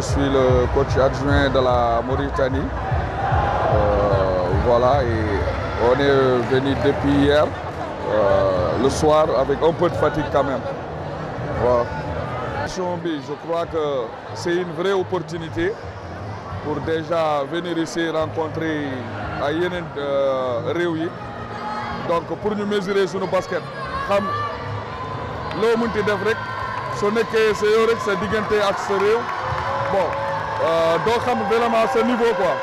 suis le coach adjoint de la Mauritanie. Voilà, et on est venu depuis hier, le soir, avec un peu de fatigue quand même. Voilà. Je crois que c'est une vraie opportunité pour déjà venir ici rencontrer à yeneen réew yi. Donc pour nous mesurer sur nos baskets, xam loo mënti def rek soo nekkee sa yow rek sa diggante ak sa réew bon doo xam vraiment ce niveau quoi.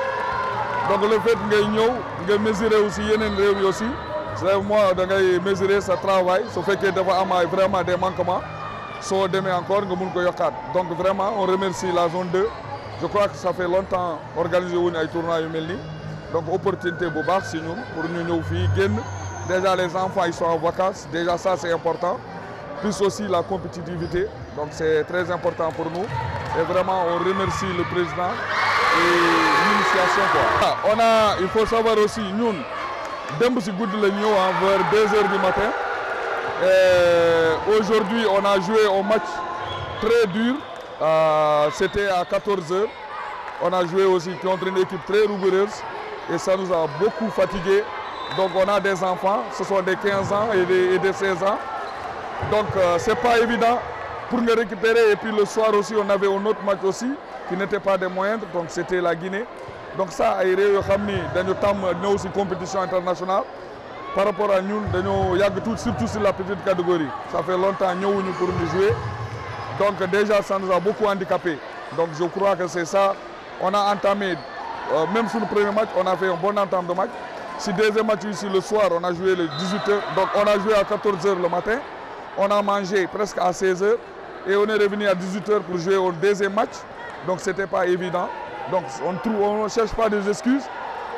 Donc le fait ngay ñëw nga mesurer aussi yeneen réew yi aussi c'est moi da ngay mesurer sa travail su fekkee dafa am ay vraiment des manquements soo demee encore nga mun ko yokkaat. Donc vraiment on remercie la zone 2. Je crois que ça fait longtemps organisé wuñu ay tournois yu mel nii. Donc opportunité bu baax si ñun pour ñu ñëw fii génn. Déjà les enfants ils sont en vacances, déjà ça c'est important. Plus aussi la compétitivité, donc c'est très important pour nous. Et vraiment on remercie le président et l'initiation quoi. Il faut savoir aussi ñun démb si guddi la ñëw vers 2 heures du matin. Aujourd'hui on a joué un match très dur. C'était à 14 heures. On a joué aussi contre une équipe très rigoureuse et ça nous a beaucoup fatigués. Donc on a des enfants, ce sont des 15 ans et des 16 ans. Donc c'est pas évident pour nous récupérer. Et puis le soir aussi on avait un autre match aussi qui n'était pas des moindres, donc c'était la Guinée. Donc ça ay réew yoo xam ni dañu tàmm ñëw ci compétition internationale. Par rapport à ñun dañoo yàgg tout surtout sur la petite catégorie. Ça fait longtemps ñëwuñu pour nous jouer. Donc déjà ça nous a beaucoup handicapés. Donc je crois que c'est ça. On a entamé, même sur le premier match, on a fait un bon entame de match. Si deuxième match ici le soir, on a joué le 18h. Donc on a joué à 14h le matin. On a mangé presque à 16h. Et on est revenu à 18h pour jouer au deuxième match. Donc ce n'était pas évident. Donc on ne cherche pas des excuses.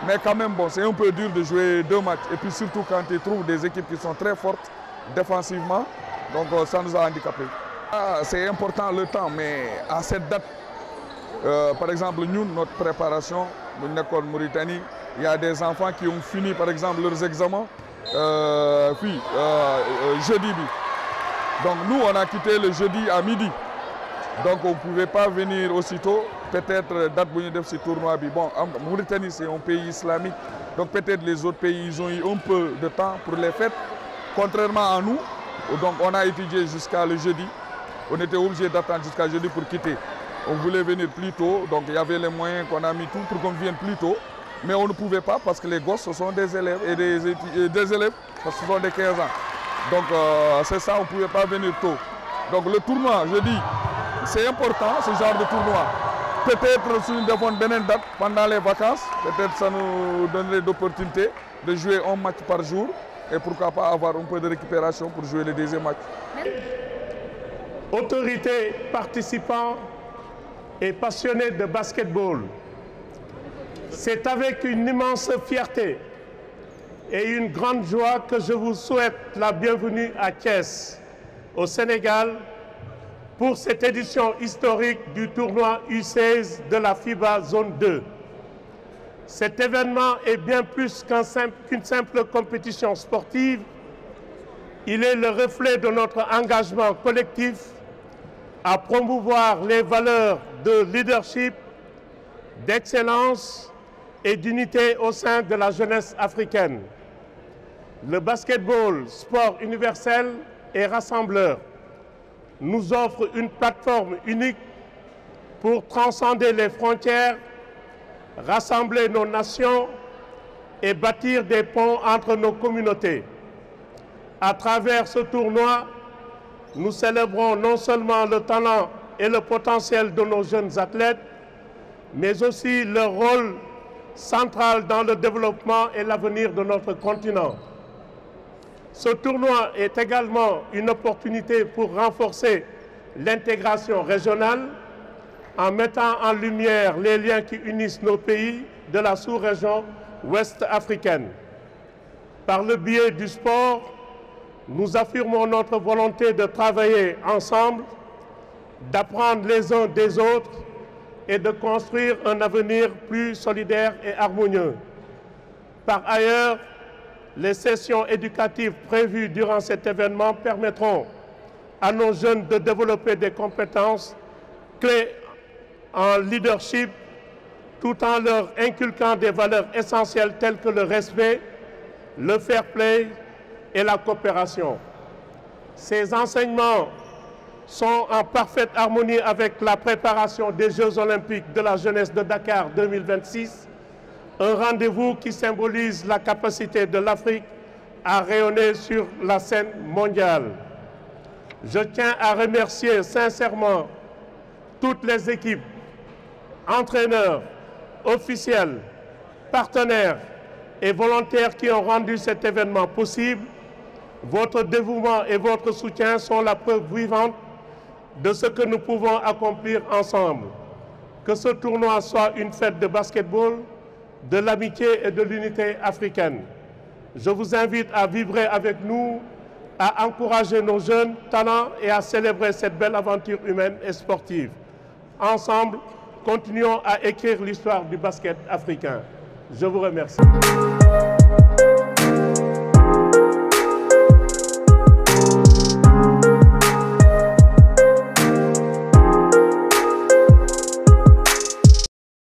Mais quand même, bon, c'est un peu dur de jouer 2 matchs. Et puis surtout quand tu trouves des équipes qui sont très fortes défensivement. Donc ça nous a handicapés. C'est important le temps, mais à cette date, par exemple, nous, notre préparation, nous sommes en Mauritanie, il y a des enfants qui ont fini, par exemple, leurs examens jeudi. Donc nous, on a quitté le jeudi à midi. Donc on ne pouvait pas venir aussitôt. Peut-être date où nous ce tournoi. Bon, Mauritanie, c'est un pays islamique. Donc peut-être les autres pays, ils ont eu un peu de temps pour les fêtes. Contrairement à nous, donc on a étudié jusqu'à le jeudi. On était obligé d'attendre jusqu'à jeudi pour quitter. On voulait venir plus tôt, donc il y avait les moyens qu'on a mis tout pour qu'on vienne plus tôt. Mais on ne pouvait pas parce que les gosses, ce sont des élèves et des élèves, parce que ce sont des 15 ans. Donc c'est ça, on ne pouvait pas venir tôt. Donc le tournoi, je dis, c'est important ce genre de tournoi. Peut-être si nous devons donner une date pendant les vacances, peut-être ça nous donnerait l'opportunité de jouer un match par jour et pourquoi pas avoir un peu de récupération pour jouer le deuxième match. Autorités, participants et passionnés de basketball, c'est avec une immense fierté et une grande joie que je vous souhaite la bienvenue à Thiès, au Sénégal, pour cette édition historique du tournoi U16 de la FIBA Zone 2. Cet événement est bien plus qu'une simple compétition sportive. Il est le reflet de notre engagement collectif à promouvoir les valeurs de leadership, d'excellence et d'unité au sein de la jeunesse africaine. Le basketball, sport universel et rassembleur, nous offre une plateforme unique pour transcender les frontières, rassembler nos nations et bâtir des ponts entre nos communautés. À travers ce tournoi, nous célébrons non seulement le talent et le potentiel de nos jeunes athlètes, mais aussi leur rôle central dans le développement et l'avenir de notre continent. Ce tournoi est également une opportunité pour renforcer l'intégration régionale en mettant en lumière les liens qui unissent nos pays de la sous-région ouest africaine. Par le biais du sport, nous affirmons notre volonté de travailler ensemble, d'apprendre les uns des autres et de construire un avenir plus solidaire et harmonieux. Par ailleurs, les sessions éducatives prévues durant cet événement permettront à nos jeunes de développer des compétences clés en leadership tout en leur inculquant des valeurs essentielles telles que le respect, le fair play et la coopération. Ces enseignements sont en parfaite harmonie avec la préparation des Jeux olympiques de la jeunesse de Dakar 2026, un rendez-vous qui symbolise la capacité de l'Afrique à rayonner sur la scène mondiale. Je tiens à remercier sincèrement toutes les équipes, entraîneurs, officiels, partenaires et volontaires qui ont rendu cet événement possible. Votre dévouement et votre soutien sont la preuve vivante de ce que nous pouvons accomplir ensemble. Que ce tournoi soit une fête de basketball, de l'amitié et de l'unité africaine. Je vous invite à vibrer avec nous, à encourager nos jeunes talents et à célébrer cette belle aventure humaine et sportive. Ensemble, continuons à écrire l'histoire du basket africain. Je vous remercie.